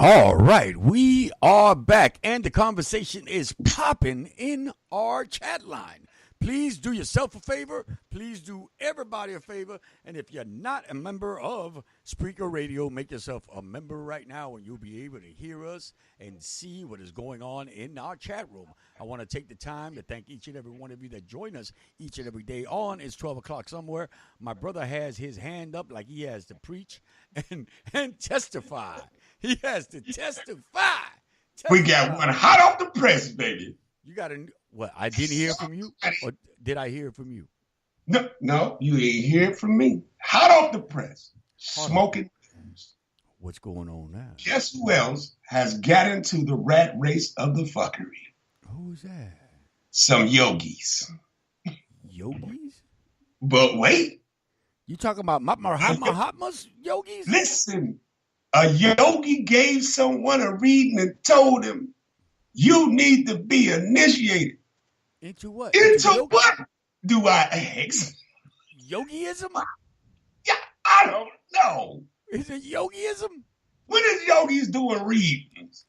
Speaker 2: All right, we are back, and the conversation is popping in our chat line. Please do yourself a favor. Please do everybody a favor. And if you're not a member of Spreaker Radio, make yourself a member right now, and you'll be able to hear us and see what is going on in our chat room. I want to take the time to thank each and every one of you that join us each and every day on. It's 12 o'clock somewhere. My brother has his hand up like he has to preach and testify. He has to testify.
Speaker 3: We got one hot off the press, baby.
Speaker 2: You got a what? I didn't hear from you, or did I hear from you?
Speaker 3: No, you ain't hear from me. Hot off the press, smoking news.
Speaker 2: What's going on now?
Speaker 3: Guess who else has got into the rat race of the fuckery?
Speaker 2: Who's that?
Speaker 3: Some yogis.
Speaker 2: Yogis?
Speaker 3: But wait.
Speaker 2: You talking about Mahatma's yogis?
Speaker 3: Listen. A yogi gave someone a reading and told him, you need to be initiated.
Speaker 2: Into what?
Speaker 3: Into what, do I ask?
Speaker 2: Yogiism?
Speaker 3: Yeah, I don't know.
Speaker 2: Is it yogiism?
Speaker 3: When is yogis doing readings?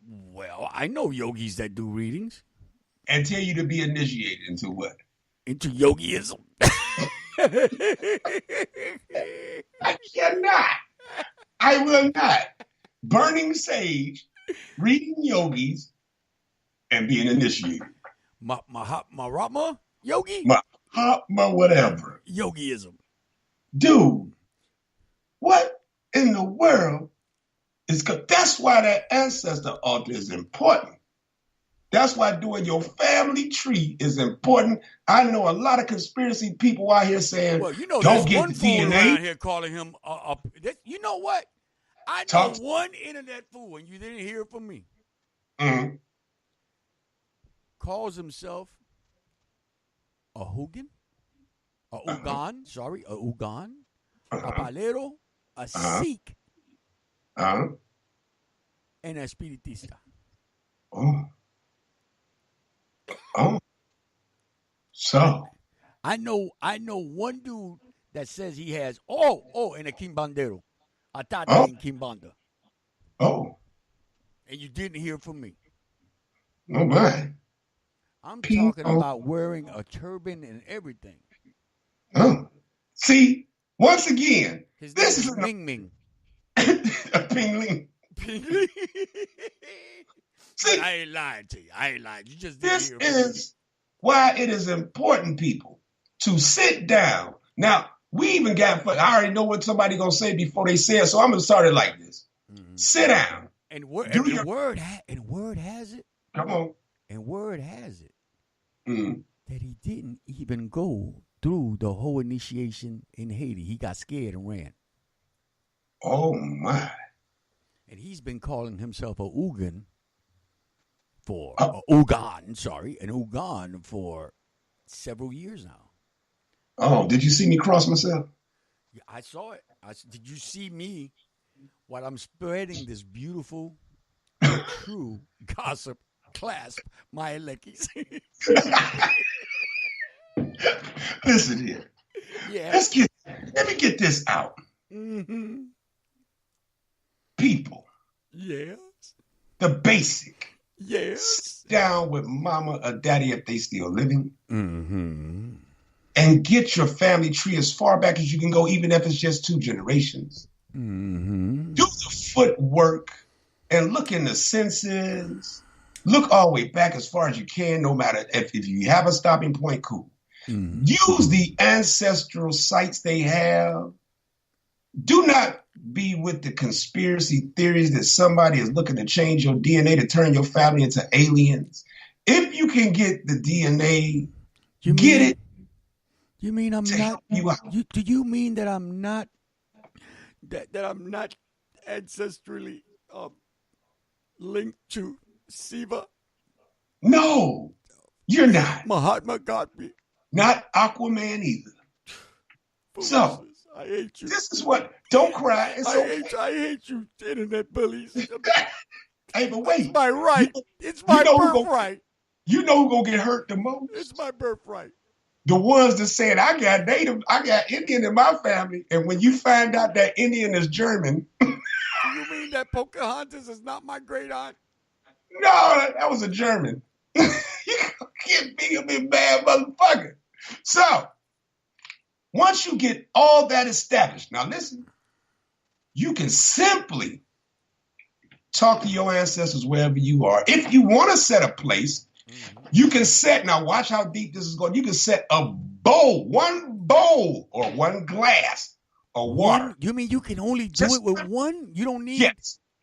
Speaker 2: Well, I know yogis that do readings.
Speaker 3: And tell you to be initiated into what?
Speaker 2: Into yogiism.
Speaker 3: I cannot. I will not. Burning sage, reading yogis, and being initiated.
Speaker 2: Mahatma yogi?
Speaker 3: Mahatma whatever.
Speaker 2: Yogiism.
Speaker 3: Dude, what in the world is good? That's why that ancestor altar is important. That's why doing your family tree is important. I know a lot of conspiracy people out here saying,
Speaker 2: well, you know,
Speaker 3: don't
Speaker 2: there's
Speaker 3: get
Speaker 2: one
Speaker 3: the
Speaker 2: fool
Speaker 3: DNA.
Speaker 2: around here calling him you know what? I know one internet fool, and you didn't hear from me.
Speaker 3: Mm-hmm.
Speaker 2: Calls himself a Hugan, a Ugan, a Ugan, a Palero, a Sikh, and a Spiritista.
Speaker 3: Oh. So
Speaker 2: I know one dude that says he has and a Kimbandero. A Tata in Kimbanda.
Speaker 3: Oh.
Speaker 2: And you didn't hear from me.
Speaker 3: Oh my.
Speaker 2: I'm talking about wearing a turban and everything.
Speaker 3: Oh. See, once again,
Speaker 2: this is Ming Ming.
Speaker 3: A Pingling.
Speaker 2: Pingling.
Speaker 3: See,
Speaker 2: I ain't lying to you. You just didn't hear from me.
Speaker 3: This is why it is important, people, to sit down. Now, we even got, I already know what somebody going to say before they say it, so I'm going to start it like this. Mm-hmm. Sit down.
Speaker 2: And word has it.
Speaker 3: Come on.
Speaker 2: And word has it that he didn't even go through the whole initiation in Haiti. He got scared and ran.
Speaker 3: Oh, my.
Speaker 2: And he's been calling himself a Ugan an Ugan for several years now.
Speaker 3: Oh, did you see me cross myself?
Speaker 2: Yeah, I saw it. Did you see me while I'm spreading this beautiful, true gossip? Clasp my leckies.
Speaker 3: Listen here.
Speaker 2: Yeah.
Speaker 3: Let me get this out.
Speaker 2: Mm-hmm.
Speaker 3: People.
Speaker 2: Yes.
Speaker 3: The basic.
Speaker 2: Yes.
Speaker 3: Sit down with mama or daddy if they still living.
Speaker 2: Mm-hmm.
Speaker 3: And get your family tree as far back as you can go, even if it's just 2 generations.
Speaker 2: Mm-hmm.
Speaker 3: Do the footwork and look in the census. Look all the way back as far as you can, no matter if you have a stopping point, cool. Mm-hmm. Use the ancestral sites they have. Do not be with the conspiracy theories that somebody is looking to change your DNA to turn your family into aliens. If you can get the DNA, get it.
Speaker 2: You mean I'm not? Do you mean that I'm not? That I'm not ancestrally linked to Siva?
Speaker 3: No, you're not.
Speaker 2: Mahatma got me.
Speaker 3: Not Aquaman either. So
Speaker 2: I hate you.
Speaker 3: This is what. Don't cry.
Speaker 2: I hate you, internet bullies.
Speaker 3: Hey, but wait.
Speaker 2: It's my right. It's my birthright.
Speaker 3: You know who's gonna get hurt the most?
Speaker 2: It's my birthright.
Speaker 3: The ones that said I got Native, I got Indian in my family, and when you find out that Indian is German.
Speaker 2: Do you mean that Pocahontas is not my great aunt?
Speaker 3: No, that was a German. You can't be a big bad motherfucker. So, once you get all that established, now listen, you can simply talk to your ancestors wherever you are. If you want to set a place, you can set, now watch how deep this is going. You can set a bowl, one bowl or one glass of water.
Speaker 2: You mean you can only do it with one? You don't need,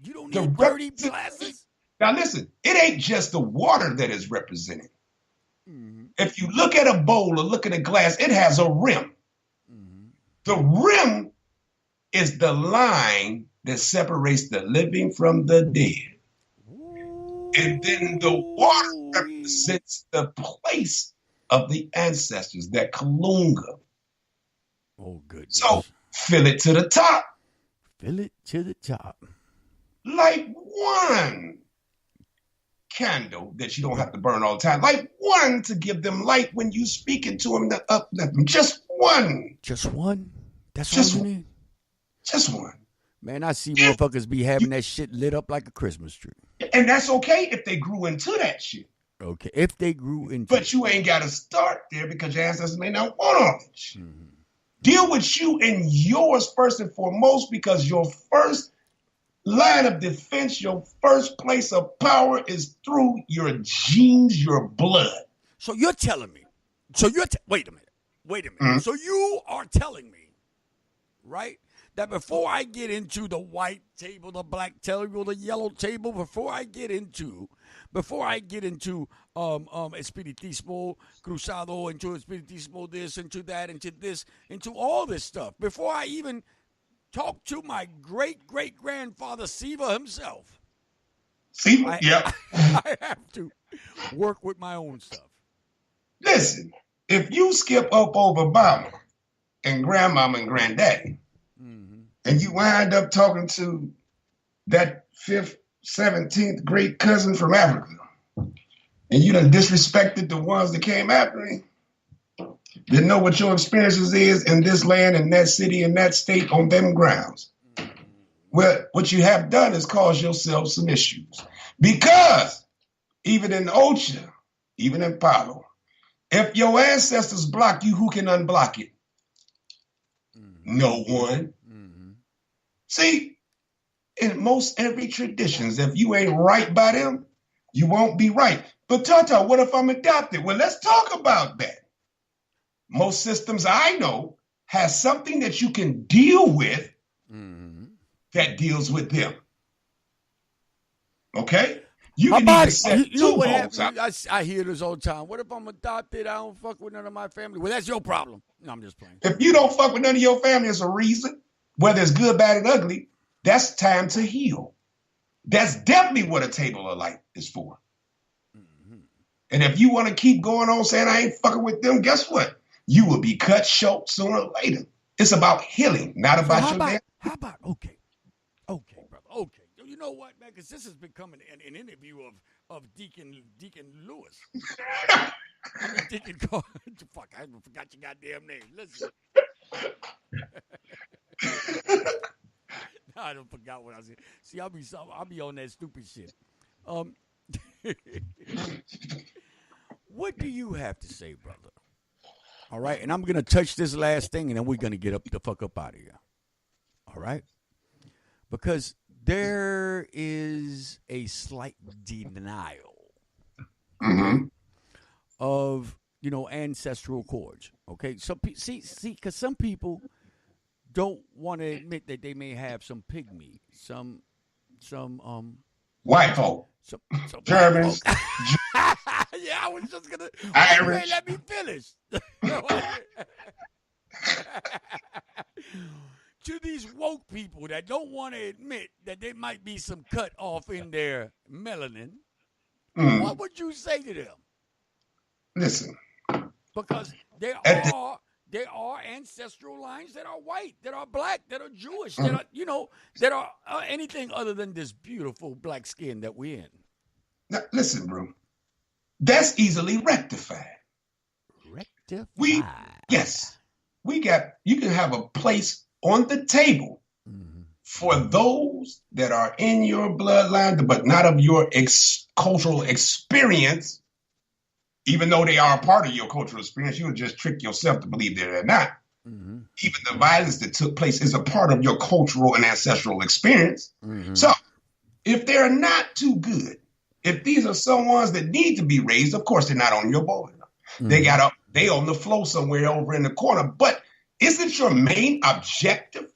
Speaker 2: you don't need 30 glasses?
Speaker 3: Now listen, it ain't just the water that is represented. Mm-hmm. If you look at a bowl or look at a glass, it has a rim. Mm-hmm. The rim is the line that separates the living from the dead. Ooh. And then the water represents the place of the ancestors, that Kalunga.
Speaker 2: Oh, good.
Speaker 3: So fill it to the top.
Speaker 2: Fill it to the top.
Speaker 3: Light one candle that you don't have to burn all the time. Light one to give them light when you speaking to them to uplift them. Just one.
Speaker 2: Just one? That's
Speaker 3: Just
Speaker 2: all you
Speaker 3: one.
Speaker 2: need?
Speaker 3: Just one.
Speaker 2: Man, I see motherfuckers be having that shit lit up like a Christmas tree.
Speaker 3: And that's okay if they grew into that shit.
Speaker 2: Okay, if they grew into
Speaker 3: But you ain't got to start there because your ancestors may not want all that shit.
Speaker 2: Mm-hmm.
Speaker 3: Deal with you and yours first and foremost, because your first line of defense, your first place of power is through your genes, your blood.
Speaker 2: So you're telling me. Wait a minute.
Speaker 3: Mm-hmm.
Speaker 2: So you are telling me, right, that before I get into the white table, the black table, the yellow table, before I get into espiritismo cruzado, into espiritismo this, into that, into this, into all this stuff, before I even talk to my great-great-grandfather Siva himself,
Speaker 3: Siva, yeah.
Speaker 2: I have to work with my own stuff.
Speaker 3: Listen, if you skip up over Mama and Grandmama and Granddaddy, and you wind up talking to that 5th, 17th great cousin from Africa, and you done disrespected the ones that came after him, then know what your experiences is in this land, in that city, in that state, on them grounds. Well, what you have done is cause yourself some issues. Because even in Ocha, even in Palo, if your ancestors block you, who can unblock it? No one. See, in most every traditions, if you ain't right by them, you won't be right. But Tata, what if I'm adopted? Well, let's talk about that. Most systems I know has something that you can deal with that deals with them. Okay? You can even set two homes up.
Speaker 2: I hear this all the time. What if I'm adopted? I don't fuck with none of my family. Well, that's your problem. No, I'm just playing.
Speaker 3: If you don't fuck with none of your family, it's a reason. Whether it's good, bad, and ugly, that's time to heal. That's definitely what a table of light is for. And if you want to keep going on saying I ain't fucking with them, guess what? You will be cut short sooner or later. It's about healing, not about your damn.
Speaker 2: How about, okay, brother, okay. You know what, man? Because this has become an interview of Deacon Lewis. I mean, Deacon Carl. Fuck, I forgot your goddamn name. Listen. I don't forgot what I said. See, I'll be on that stupid shit. What do you have to say, brother? All right, and I'm gonna touch this last thing, and then we're gonna get the fuck up out of here. All right, because there is a slight denial of ancestral cords. Okay, so see, because some people don't want to admit that they may have some pygmy, some
Speaker 3: white folk,
Speaker 2: some
Speaker 3: Germans.
Speaker 2: Yeah, I was just gonna.
Speaker 3: Irish.
Speaker 2: Let me finish. To these woke people that don't want to admit that there might be some cut off in their melanin, what would you say to them?
Speaker 3: Listen,
Speaker 2: because there are ancestral lines that are white, that are black, that are Jewish, that are that are anything other than this beautiful black skin that we're in.
Speaker 3: Now, listen, bro. That's easily rectified. You can have a place on the table for those that are in your bloodline, but not of your cultural experience. Even though they are a part of your cultural experience, you would just trick yourself to believe that they're not. Even the violence that took place is a part of your cultural and ancestral experience. So if they're not too good, if these are some ones that need to be raised, of course they're not on your board. They on the floor somewhere over in the corner. But isn't your main objective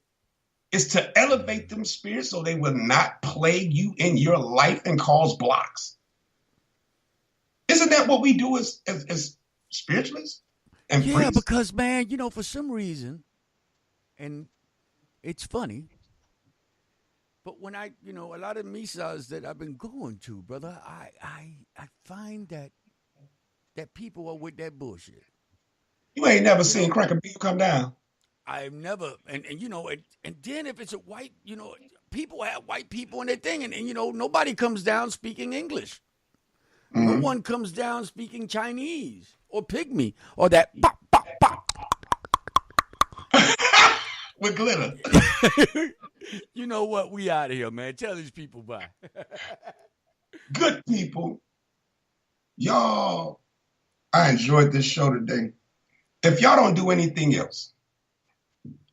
Speaker 3: is to elevate them spirits so they will not plague you in your life and cause blocks? Isn't that what we do as spiritualists? And
Speaker 2: yeah,
Speaker 3: priests?
Speaker 2: because, man, for some reason, and it's funny, but when a lot of misas that I've been going to, brother, I find that people are with that bullshit.
Speaker 3: You ain't never seen Cracker Beef come down.
Speaker 2: I've never, and and then if it's a white, people have white people in their thing, and nobody comes down speaking English. No one comes down speaking Chinese or pygmy or that pop, pop, pop.
Speaker 3: With glitter.
Speaker 2: You know what? We out of here, man. Tell these people bye.
Speaker 3: Good people, y'all, I enjoyed this show today. If y'all don't do anything else,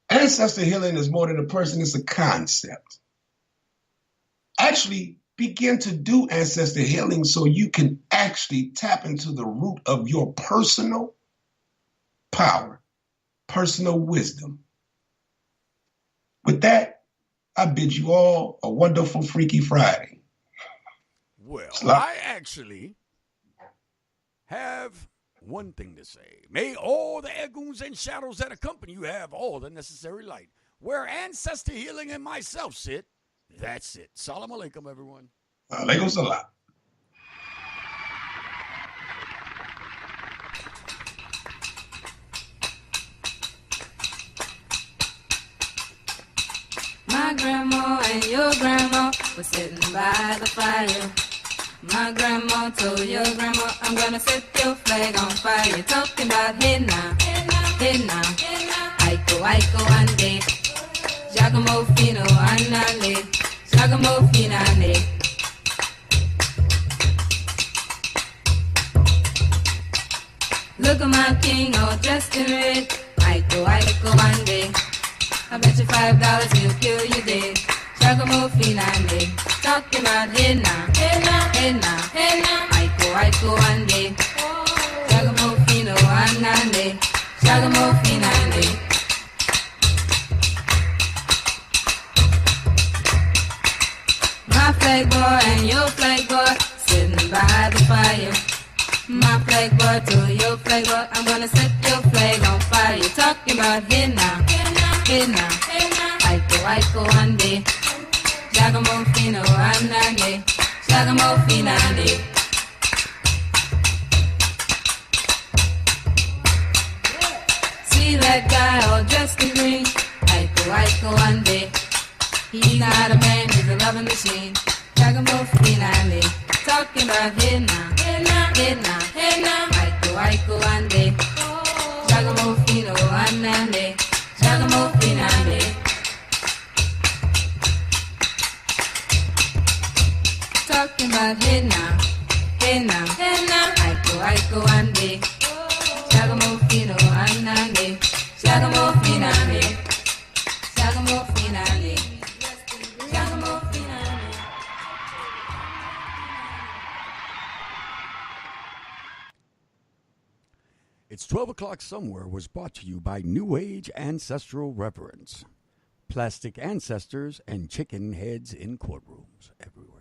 Speaker 3: ancestor healing is more than a person, it's a concept. Actually, begin to do ancestor healing so you can actually tap into the root of your personal power, personal wisdom. With that, I bid you all a wonderful Freaky Friday.
Speaker 2: Well, I actually have one thing to say. May all the egoons and shadows that accompany you have all the necessary light. Where ancestor healing and myself sit, that's it. Salam alaikum, everyone.
Speaker 3: Alaikum salam.
Speaker 7: My grandma and your grandma were sitting by the fire. My grandma told your grandma, I'm gonna set your flag on fire. Talking about hey now, hey now, Aiko, Aiko, ande. Giacomo Fino, Annale, Giacomo Finale. Look at my king all dressed in red. Aiko, Aiko, ande. I bet you $5 he'll kill you dead. Giacomo Finale. Talking about hey now, hey now, hey now, hey now. Aiko, Aiko, ande. Giacomo Fino, Annale, Giacomo Finale. My flag boy and your flag boy sitting by the fire. My flag boy to your flag boy, I'm gonna set your flag on fire. Talking about hey now, hey now, hey now. Aiko, Aiko, ande. Giacomo Fino, Annale, Giacomo Finale. See that guy all dressed in green? Aiko, Aiko, ande. He's not a man, he's a loving machine. Giacomo Finale. Talking about hey now, hey now, hey now, hey now. Aiko, Aiko, ande. Giacomo Fino, Annale, Giacomo Finale. Talking about hey now, hey now, hey now. Aiko, Aiko, ande. Giacomo Fino, Annale, Giacomo Finale, Giacomo Finale, Giacomo Finale.
Speaker 2: It's 12 o'clock somewhere was brought to you by New Age Ancestral Reverence. Plastic ancestors and chicken heads in courtrooms everywhere.